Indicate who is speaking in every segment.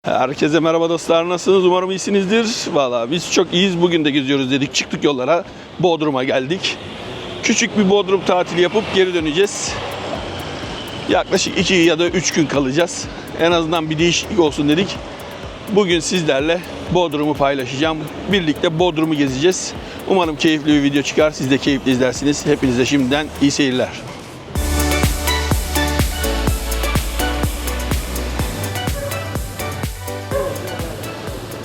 Speaker 1: Herkese merhaba dostlar, nasılsınız? Umarım iyisinizdir. Valla biz çok iyiyiz. Bugün de geziyoruz dedik. Çıktık yollara. Bodrum'a geldik. Küçük bir Bodrum tatili yapıp geri döneceğiz. Yaklaşık 2 ya da 3 gün kalacağız. En azından bir değişiklik olsun dedik. Bugün sizlerle Bodrum'u paylaşacağım. Birlikte Bodrum'u gezeceğiz. Umarım keyifli bir video çıkar. Siz de keyifli izlersiniz. Hepinize şimdiden iyi seyirler.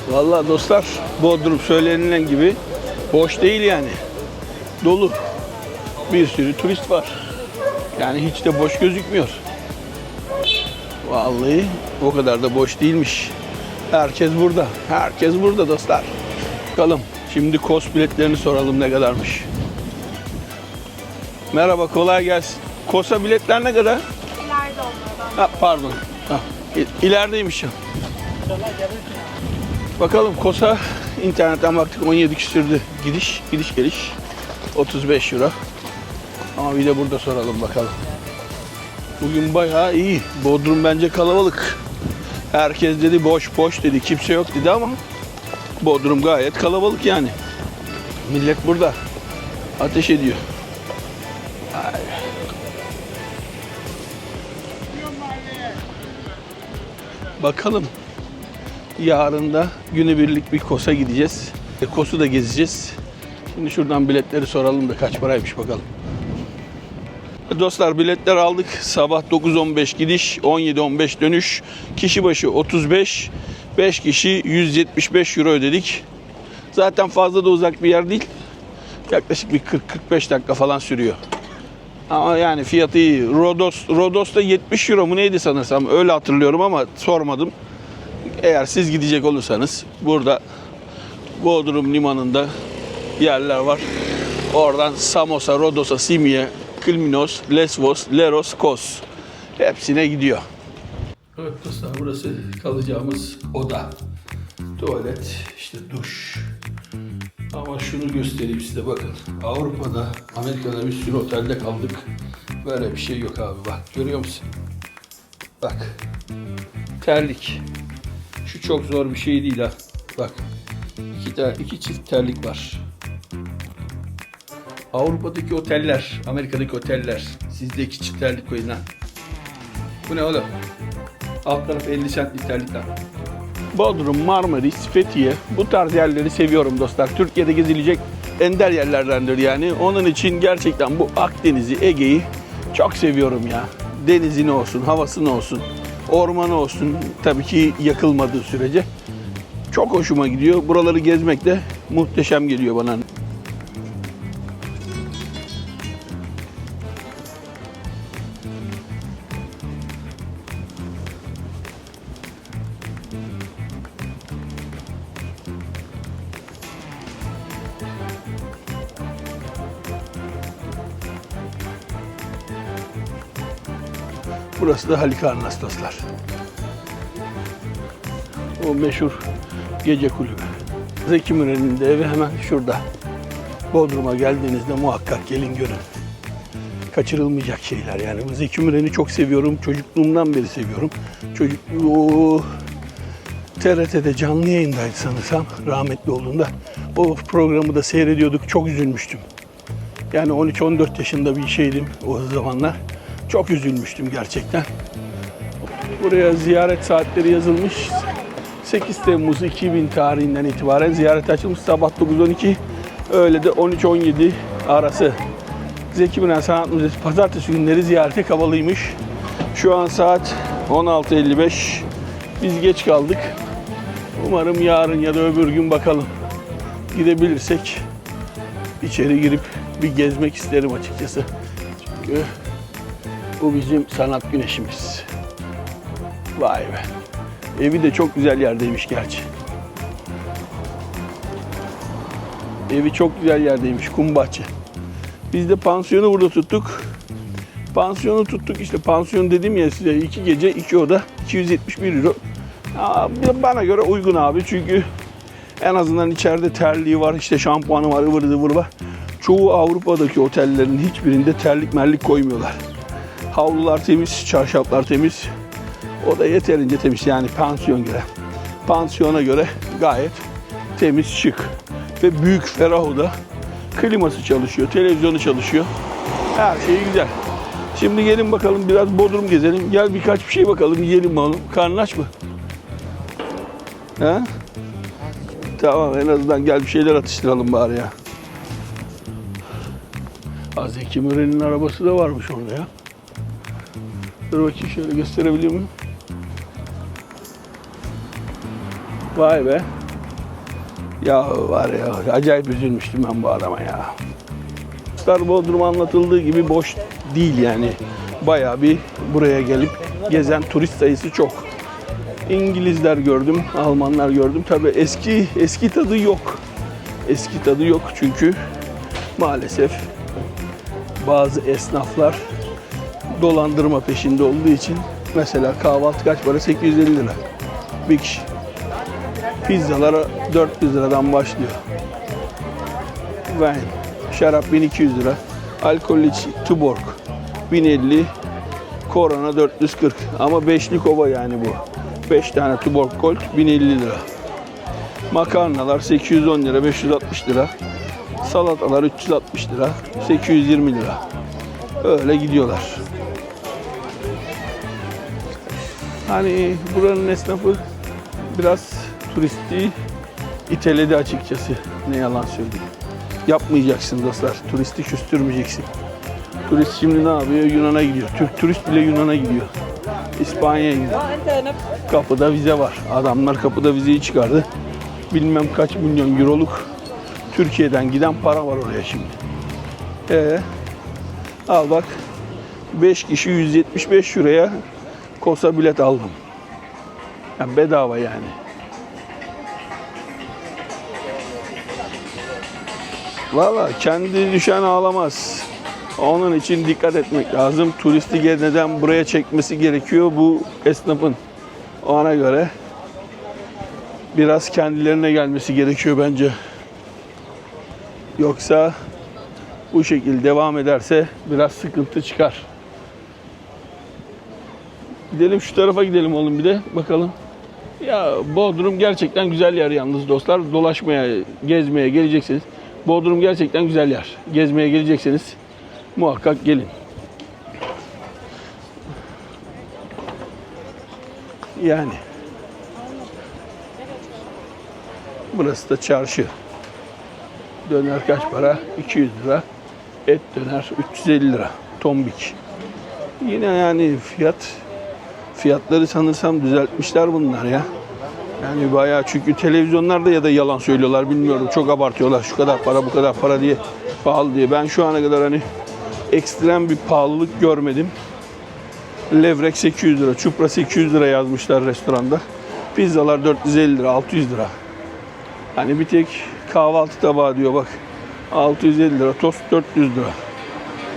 Speaker 1: Vallahi dostlar, Bodrum söylenilen gibi boş değil yani. Dolu. Bir sürü turist var. Yani hiç de boş gözükmüyor. Vallahi o kadar da boş değilmiş. Herkes burada. Herkes burada dostlar. Bakalım. Şimdi KOS biletlerini soralım ne kadarmış. Merhaba, kolay gelsin. KOS'a biletler ne kadar?
Speaker 2: İleride onlardan.
Speaker 1: Ha, pardon. Ha, ilerideymiş ya. Bakalım KOS'a internetten baktık 17 küsürdü gidiş geliş 35 euro. Ama bir de burada soralım bakalım. Bugün bayağı iyi. Bodrum bence kalabalık. Herkes dedi boş boş dedi, kimse yok dedi ama Bodrum gayet kalabalık yani. Millet burada ateş ediyor. Ay. Bakalım. Yarın da günübirlik bir KOS'a gideceğiz. KOS'u da gezeceğiz. Şimdi şuradan biletleri soralım da kaç paraymış bakalım. Dostlar, biletler aldık. Sabah 9.15 gidiş, 17.15 dönüş. Kişi başı 35, 5 kişi 175 euro ödedik. Zaten fazla da uzak bir yer değil. Yaklaşık bir 40-45 dakika falan sürüyor. Ama yani fiyatı iyi. Rodos'ta 70 euro mu neydi sanırsam, öyle hatırlıyorum ama sormadım. Eğer siz gidecek olursanız burada Bodrum limanında yerler var. Oradan Samos'a, Rodos'a, Simi'ye, Kilminos, Lesvos, Leros, Kos hepsine gidiyor. Evet dostlar, burası kalacağımız oda. Tuvalet, işte duş. Ama şunu göstereyim size, bakın. Avrupa'da, Amerika'da bir sürü otelde kaldık. Böyle bir şey yok abi, bak. Görüyor musun? Bak. Terlik. Şu çok zor bir şey değil ha. Bak. İki çift terlik var. Avrupa'daki oteller, Amerika'daki oteller. Sizde 2 çift terlik koyun ha. Bu ne oğlum? Alt taraf 50 centlik terlikler. Bodrum, Marmaris, Fethiye, bu tarz yerleri seviyorum dostlar. Türkiye'de gezilecek ender yerlerdendir yani. Onun için gerçekten bu Akdeniz'i, Ege'yi çok seviyorum ya. Denizi ne olsun, havası ne olsun, ormanı olsun, tabii ki yakılmadığı sürece. Çok hoşuma gidiyor. Buraları gezmek de muhteşem geliyor bana. Burası da Halikarnas dostlar. O meşhur gece kulübü. Zeki Müren'in de evi hemen şurada. Bodrum'a geldiğinizde muhakkak gelin görün. Kaçırılmayacak şeyler yani. Zeki Müren'i çok seviyorum. Çocukluğumdan beri seviyorum. Çocukluğu TRT'de canlı yayındaydı sanırsam, rahmetli olduğunda. O programı da seyrediyorduk. Çok üzülmüştüm. Yani 13-14 yaşında bir şeydim o zamanlar. Çok üzülmüştüm gerçekten. Buraya ziyaret saatleri yazılmış. 8 Temmuz 2000 tarihinden itibaren ziyaret açılmış. Sabah 9-12, öğle de 13-17 arası. Zeki Müren Sanat Müzesi pazartesi günleri ziyarete kapalıymış. Şu an saat 16.55. Biz geç kaldık. Umarım yarın ya da öbür gün bakalım. Gidebilirsek içeri girip bir gezmek isterim açıkçası. Çünkü bu bizim sanat güneşimiz. Vay be. Evi de çok güzel yerdeymiş gerçi. Evi çok güzel yerdeymiş, kum bahçe. Biz de pansiyonu burada tuttuk. Pansiyonu tuttuk işte, pansiyon dedim ya size, 2 gece 2 oda 271 euro. Bana göre uygun abi, çünkü en azından içeride terliği var, işte şampuanı var, ıvır zıvır var. Çoğu Avrupa'daki otellerin hiçbirinde terlik merlik koymuyorlar. Havlular temiz, çarşaflar temiz. O da yeterince temiz yani pansiyon gibi. pansiyona göre gayet temiz, şık ve büyük, ferah oda. Kliması çalışıyor, televizyonu çalışıyor. Her şey güzel. Şimdi gelin bakalım biraz Bodrum gezelim. Gel birkaç bir şey bakalım, yiyelim oğlum. Karnın aç mı? He? Tamam, en azından gel bir şeyler atıştıralım bari ya. Zeki Müren'in arabası da varmış orada ya. Dur bakayım, şöyle gösterebiliyor muyum? Vay be. Ya var ya, acayip üzülmüştüm ben bu adama ya. Bodrum anlatıldığı gibi boş değil yani. Bayağı bir buraya gelip gezen turist sayısı çok. İngilizler gördüm, Almanlar gördüm. Tabii eski tadı yok. Eski tadı yok çünkü maalesef bazı esnaflar dolandırma peşinde olduğu için mesela kahvaltı kaç para? 850 lira. Bir kişi. Pizzalara 400 liradan başlıyor. Wine, şarap 1200 lira. Alkollü Tuborg 1050. Korona 440. Ama beşli kova yani bu. 5 tane Tuborg Gold 1050 lira. Makarnalar 810 lira, 560 lira. Salatalar 360 lira, 820 lira. Öyle gidiyorlar. Hani buranın esnafı biraz turisti iteledi açıkçası. Ne yalan söyleyeyim. Yapmayacaksın dostlar. Turisti küstürmeyeceksin. Turist şimdi ne yapıyor? Yunan'a gidiyor. Türk turist bile Yunan'a gidiyor. İspanya'ya gidiyor. Kapıda vize var. Adamlar kapıda vizeyi çıkardı. Bilmem kaç milyon euroluk Türkiye'den giden para var oraya şimdi. Al bak. 5 kişi 175 liraya Kosa bilet aldım. Yani bedava yani. Valla kendi düşen ağlamaz. Onun için dikkat etmek lazım. Turisti neden buraya çekmesi gerekiyor bu esnafın. Ona göre biraz kendilerine gelmesi gerekiyor bence. Yoksa bu şekilde devam ederse biraz sıkıntı çıkar. Gidelim şu tarafa gidelim oğlum bir de bakalım. Ya Bodrum gerçekten güzel yer yalnız dostlar. Dolaşmaya, gezmeye geleceksiniz. Bodrum gerçekten güzel yer. Gezmeye gelecekseniz muhakkak gelin. Yani. Burası da çarşı. Döner kaç para? 200 lira. Et döner 350 lira. Tombik. Yine yani fiyatları sanırsam düzeltmişler bunlar ya. Yani bayağı, çünkü televizyonlarda ya da yalan söylüyorlar bilmiyorum. Çok abartıyorlar. Şu kadar para, bu kadar para diye, pahalı diye. Ben şu ana kadar hani ekstrem bir pahalılık görmedim. Levrek 800 lira, çupra 800 lira yazmışlar restoranda. Pizzalar 450 lira, 600 lira. Hani bir tek kahvaltı tabağı diyor bak. 650 lira, tost 400 lira.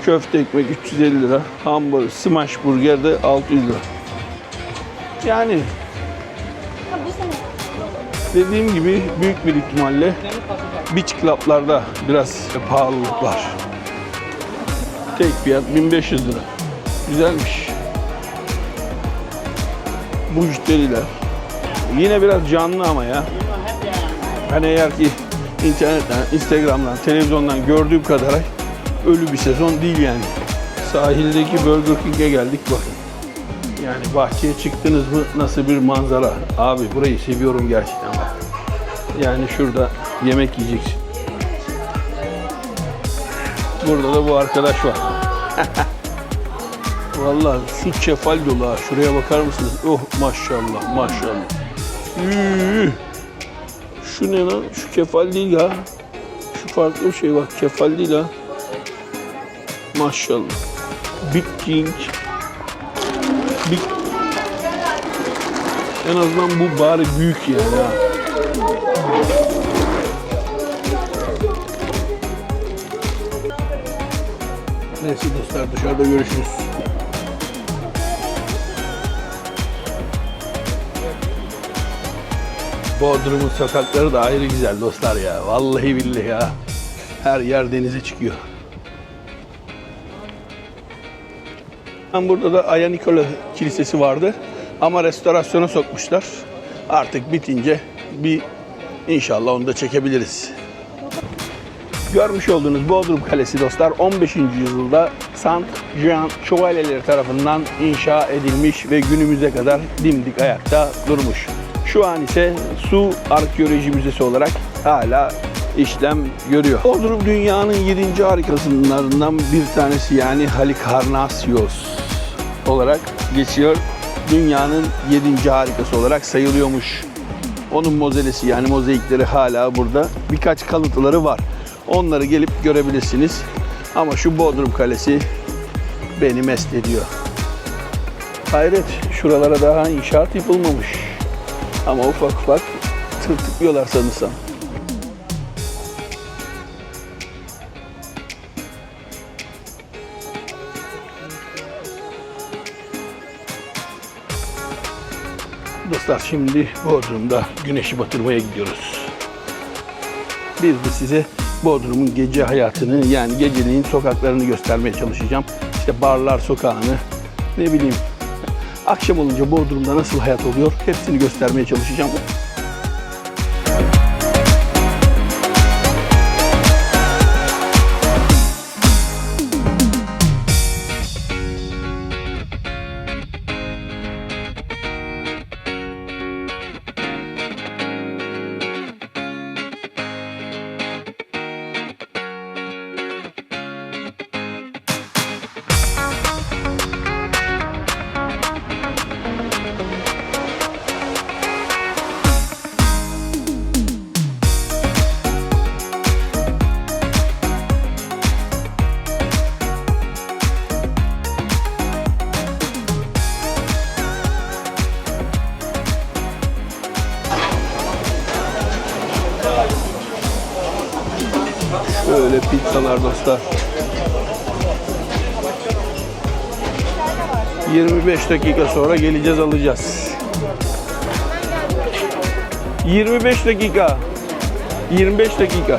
Speaker 1: Köfte ekmek 350 lira. Hamburger, smash burger de 600 lira. Yani dediğim gibi büyük bir ihtimalle beach club'larda biraz pahalılık var. Tek fiyat 1500 lira. Güzelmiş. Müşteriler. Yine biraz canlı ama ya. Hani eğer ki internetten, Instagram'dan, televizyondan gördüğüm kadar ölü bir sezon değil yani. Sahildeki Burger King'e geldik bakın. Yani bahçeye çıktınız mı nasıl bir manzara. Abi burayı seviyorum gerçekten bak. Yani şurada yemek yiyeceksin. Burada da bu arkadaş var. Vallahi su kefal dolu ha. Şuraya bakar mısınız? Oh maşallah maşallah. Şu ne lan? Şu kefal değil ha. Şu farklı bir şey bak. Kefal değil ha. Maşallah. Big King. Big. En azından bu bari büyük yani ha. Neyse dostlar, dışarıda görüşürüz. Bodrum'un sokakları da ayrı güzel dostlar ya. Vallahi billahi ya. Her yer denize çıkıyor. Burada da Aya Nikola Kilisesi vardı. Ama restorasyona sokmuşlar. Artık bitince bir inşallah onu da çekebiliriz. Görmüş olduğunuz Bodrum Kalesi dostlar 15. yüzyılda Saint Jean şövalyeleri tarafından inşa edilmiş ve günümüze kadar dimdik ayakta durmuş. Şu an ise Su Arkeoloji Müzesi olarak hala işlem görüyor. Bodrum dünyanın 7. harikasılarından bir tanesi, yani Halikarnassios olarak geçiyor. Dünyanın 7. harikası olarak sayılıyormuş. Onun mozelesi, yani mozaikleri hala burada. Birkaç kalıntıları var. Onları gelip görebilirsiniz. Ama şu Bodrum Kalesi beni mest ediyor. Hayret, şuralara daha inşaat yapılmamış. Ama ufak ufak tırtıklıyorlar sanırsam. Dostlar, şimdi Bodrum'da güneşi batırmaya gidiyoruz. Bir de size Bodrum'un gece hayatını, yani geceliğin sokaklarını göstermeye çalışacağım. İşte barlar sokağını, ne bileyim, akşam olunca Bodrum'da nasıl hayat oluyor hepsini göstermeye çalışacağım. Böyle pizzalar dostlar. 25 dakika sonra geleceğiz, alacağız. 25 dakika. 25 dakika.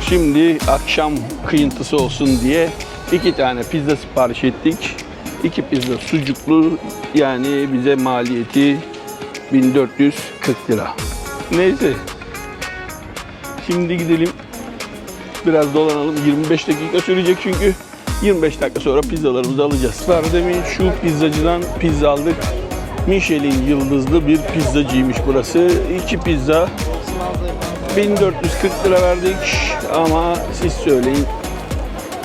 Speaker 1: Şimdi akşam kıyıntısı olsun diye 2 tane pizza sipariş ettik. 2 pizza sucuklu, yani bize maliyeti 1440 lira. Neyse. Şimdi gidelim. Biraz dolanalım. 25 dakika sürecek çünkü. 25 dakika sonra pizzalarımızı alacağız. Demin şu pizzacıdan pizza aldık. Michelin yıldızlı bir pizzacıymış burası. 2 pizza 1440 lira verdik ama siz söyleyin.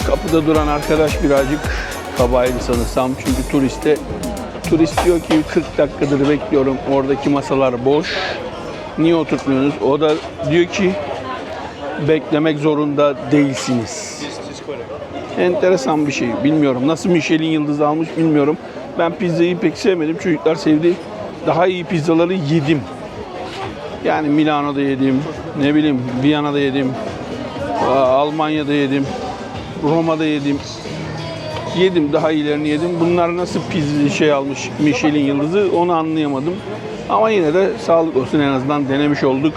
Speaker 1: Kapıda duran arkadaş birazcık kabaydı sanırsam. Çünkü turist diyor ki 40 dakikadır bekliyorum. Oradaki masalar boş. Niye oturtmuyorsunuz? O da diyor ki beklemek zorunda değilsiniz. Enteresan bir şey. Bilmiyorum. Nasıl Michelin yıldızı almış bilmiyorum. Ben pizzayı pek sevmedim. Çocuklar sevdi. Daha iyi pizzaları yedim. Yani Milano'da yedim. Ne bileyim, Viyana'da yedim. Almanya'da yedim. Roma'da yedim. Yedim, daha iyilerini yedim. Bunlar nasıl pizza almış Michelin yıldızı onu anlayamadım. Ama yine de sağlık olsun, en azından denemiş olduk.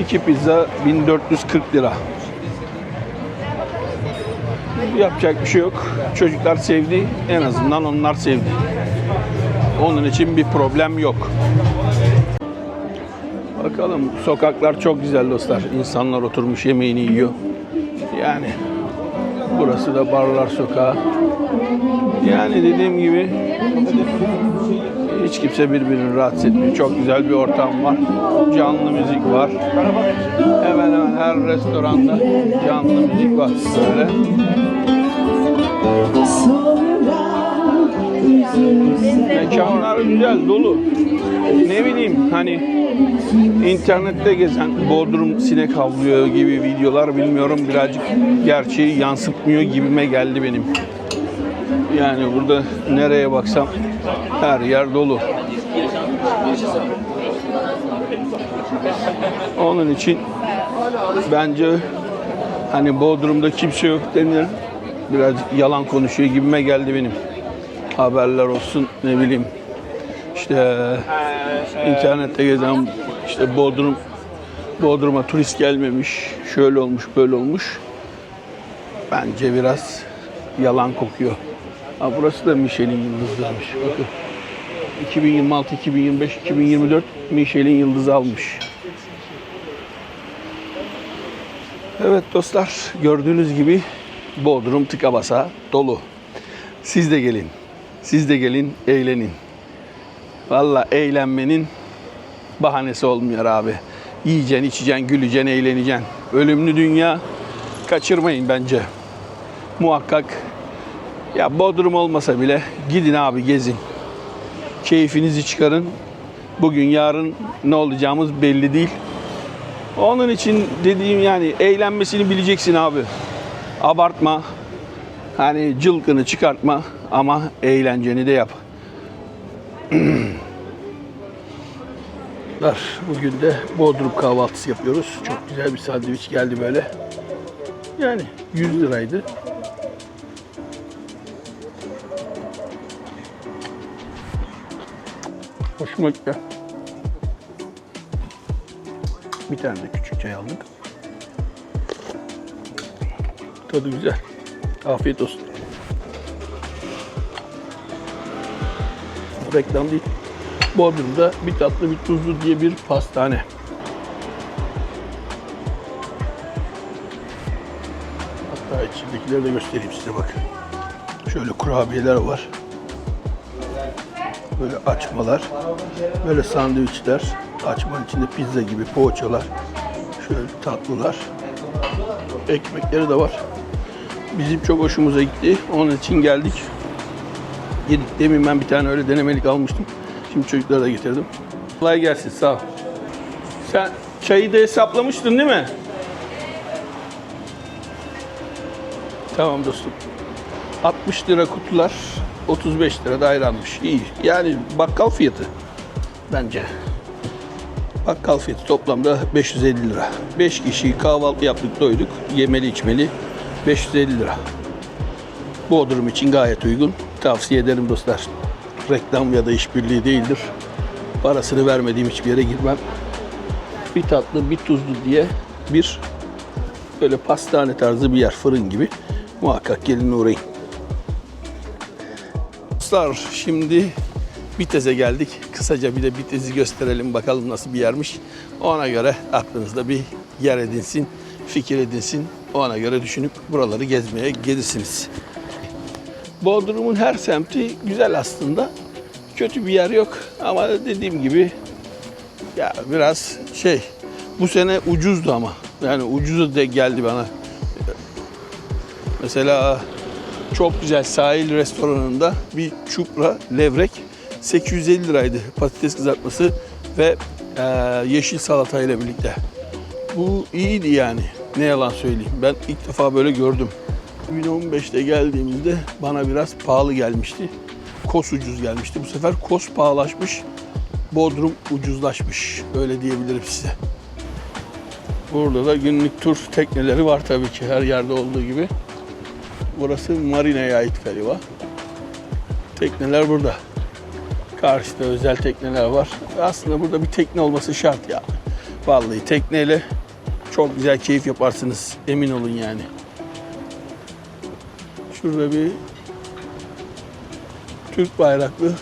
Speaker 1: 2 pizza 1440 lira. Yapacak bir şey yok. Çocuklar sevdi. En azından onlar sevdi. Onun için bir problem yok. Bakalım, sokaklar çok güzel dostlar. İnsanlar oturmuş yemeğini yiyor. Yani burası da barlar sokağı. Yani dediğim gibi hiç kimse birbirini rahatsız etmiyor. Çok güzel bir ortam var. Canlı müzik var. Hemen hemen her restoranda canlı müzik var böyle. Mekanlar güzel, dolu. Ne bileyim, hani internette gezen Bodrum sinek havlıyor gibi videolar, bilmiyorum, birazcık gerçeği yansıtmıyor gibime geldi benim. Yani burada nereye baksam her yer dolu. Onun için bence hani Bodrum'da kimse yok denir, birazcık yalan konuşuyor gibime geldi benim. Haberler olsun, ne bileyim, işte internette gezen, işte Bodrum'a turist gelmemiş, şöyle olmuş, böyle olmuş. Bence biraz yalan kokuyor. Ha, burası da Michelin yıldızlıymış. Bakın. 2026, 2025, 2024 Michelin yıldızı almış. Evet dostlar, gördüğünüz gibi Bodrum tıka basa dolu. Siz de gelin. Siz de gelin, eğlenin. Vallahi eğlenmenin bahanesi olmuyor abi. Yiyeceksin, içeceksin, güleceksin, eğleneceksin. Ölümlü dünya kaçırmayın bence. Muhakkak ya Bodrum olmasa bile gidin abi, gezin. Keyfinizi çıkarın. Bugün yarın ne olacağımız belli değil. Onun için dediğim yani eğlenmesini bileceksin abi. Abartma. Hani cılkını çıkartma ama eğlenceni de yap. Bugün de Bodrum kahvaltısı yapıyoruz. Çok güzel bir sandviç geldi böyle. Yani 100 liraydı. Hoşuma gitti. Bir tane de küçük çay aldık. Tadı güzel. Afiyet olsun. Reklam değil. Bodrum'da bir tatlı bir tuzlu diye bir pastane. Hatta içindekileri de göstereyim size, bakın. Şöyle kurabiyeler var. Böyle açmalar. Böyle sandviçler. Açmanın içinde pizza gibi poğaçalar. Şöyle tatlılar. Ekmekleri de var. Bizim çok hoşumuza gitti. Onun için geldik. Yedik. Demin ben bir tane öyle denemelik almıştım. Şimdi çocuklara da getirdim. Kolay gelsin, sağ ol. Sen çayı da hesaplamıştın değil mi? Tamam dostum. 60 lira kutular, 35 lira da ayranmış. İyi. Yani bakkal fiyatı bence. Bakkal fiyatı toplamda 550 lira. 5 kişi kahvaltı yaptık, doyduk. Yemeli içmeli 550 lira. Bodrum için gayet uygun. Tavsiye ederim dostlar. Reklam ya da işbirliği değildir. Parasını vermediğim hiçbir yere girmem. Bir tatlı, bir tuzlu diye bir böyle pastane tarzı bir yer, fırın gibi. Muhakkak gelin uğrayın. Dostlar, şimdi Bitez'e geldik. Kısaca bir de Bitez'i gösterelim, bakalım nasıl bir yermiş. Ona göre aklınızda bir yer edinsin, fikir edinsin. Ona göre düşünüp buraları gezmeye gelirsiniz. Bodrum'un her semti güzel aslında. Kötü bir yer yok ama dediğim gibi ya biraz bu sene ucuzdu ama. Yani ucuzu da geldi bana. Mesela çok güzel sahil restoranında bir çupra levrek 850 liraydı. Patates kızartması ve yeşil salatayla birlikte. Bu iyiydi yani. Ne yalan söyleyeyim. Ben ilk defa böyle gördüm. 2015'te geldiğimizde bana biraz pahalı gelmişti. Kos ucuz gelmişti. Bu sefer Kos pahalaşmış. Bodrum ucuzlaşmış. Öyle diyebilirim size. Burada da günlük tur tekneleri var tabii ki, her yerde olduğu gibi. Burası marinaya ait galiba. Tekneler burada. Karşıda özel tekneler var. Aslında burada bir tekne olması şart ya. Vallahi tekneyle çok güzel keyif yaparsınız. Emin olun yani. Şurada bir Türk bayraklı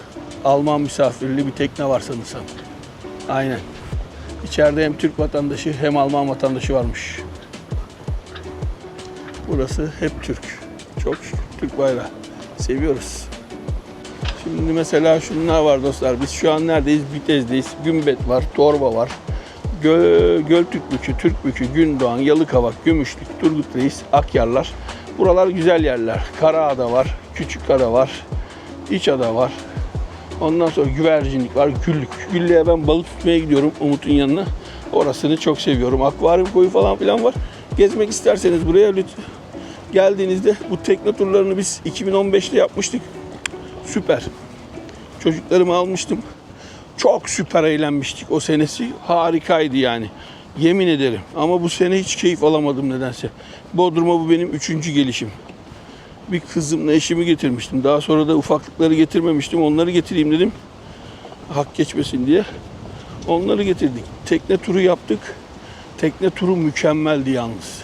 Speaker 1: Alman misafirli bir tekne var sanırsam. Aynen. İçeride hem Türk vatandaşı hem Alman vatandaşı varmış. Burası hep Türk. Çok şükür Türk bayrağı. Seviyoruz. Şimdi mesela şunlar var dostlar. Biz şu an neredeyiz? Bitez'deyiz. Gümbet var, Torba var. Göltürkbükü, Türkbükü, Gündoğan, Yalıkavak, Gümüşlük, Turgut Reis, Akyarlar. Buralar güzel yerler. Karaada var, Küçükada var, İçada var. Ondan sonra Güvercinlik var, Güllük. Güllü'ye ben balık tutmaya gidiyorum Umut'un yanına. Orasını çok seviyorum. Akvaryum koyu falan filan var. Gezmek isterseniz buraya lütfen geldiğinizde, bu tekne turlarını biz 2015'te yapmıştık. Süper. Çocuklarımı almıştım. Çok süper eğlenmiştik. O senesi harikaydı yani. Yemin ederim. Ama bu sene hiç keyif alamadım nedense. Bodrum'a bu benim 3. gelişim. Bir kızımla eşimi getirmiştim. Daha sonra da ufaklıkları getirmemiştim. Onları getireyim dedim. Hak geçmesin diye. Onları getirdik. Tekne turu yaptık. Tekne turu mükemmeldi yalnız.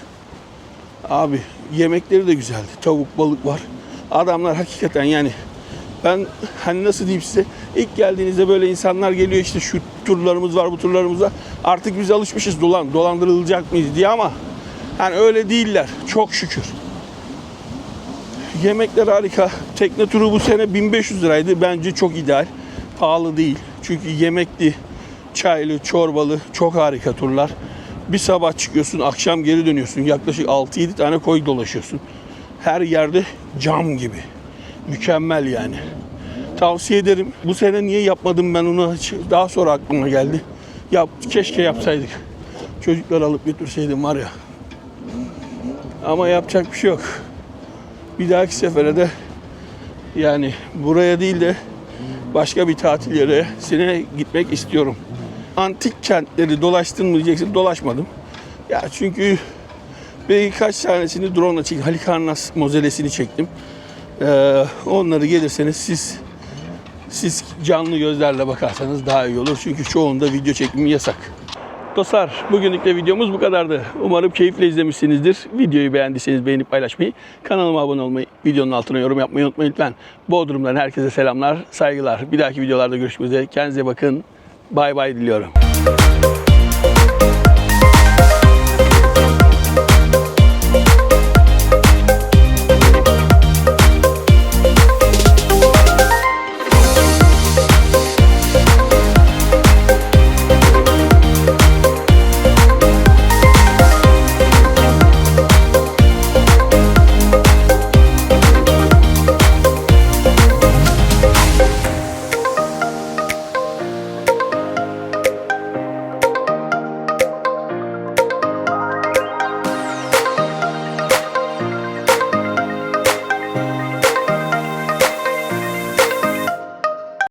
Speaker 1: Abi yemekleri de güzeldi. Tavuk, balık var. Adamlar hakikaten yani Ben hani nasıl diyeyim size, ilk geldiğinizde böyle insanlar geliyor, işte şu turlarımız var, bu turlarımız var. Artık biz alışmışız dolandırılacak mıyız diye, ama hani öyle değiller çok şükür. Yemekler harika. Tekne turu bu sene 1500 liraydı. Bence çok ideal. Pahalı değil. Çünkü yemekli, çaylı, çorbalı çok harika turlar. Bir sabah çıkıyorsun, akşam geri dönüyorsun. Yaklaşık 6-7 tane koy dolaşıyorsun. Her yerde cam gibi. Mükemmel yani. Tavsiye ederim. Bu sene niye yapmadım ben onu? Daha sonra aklıma geldi. Keşke yapsaydık. Çocukları alıp götürseydim var ya. Ama yapacak bir şey yok. Bir dahaki sefere de yani buraya değil de başka bir tatil yeresine gitmek istiyorum. Antik kentleri dolaştın mı diyeceksin. Dolaşmadım. Ya çünkü birkaç tanesini drone'la çektim. Halikarnas mozelesini çektim. Onları gelirseniz siz canlı gözlerle bakarsanız daha iyi olur. Çünkü çoğunda video çekimi yasak. Dostlar, bugünlük de videomuz bu kadardı. Umarım keyifle izlemişsinizdir. Videoyu beğendiyseniz beğenip paylaşmayı, kanalıma abone olmayı, videonun altına yorum yapmayı unutmayın lütfen. Bodrum'dan herkese selamlar, saygılar. Bir dahaki videolarda görüşmek üzere. Kendinize bakın. Bay bay diliyorum.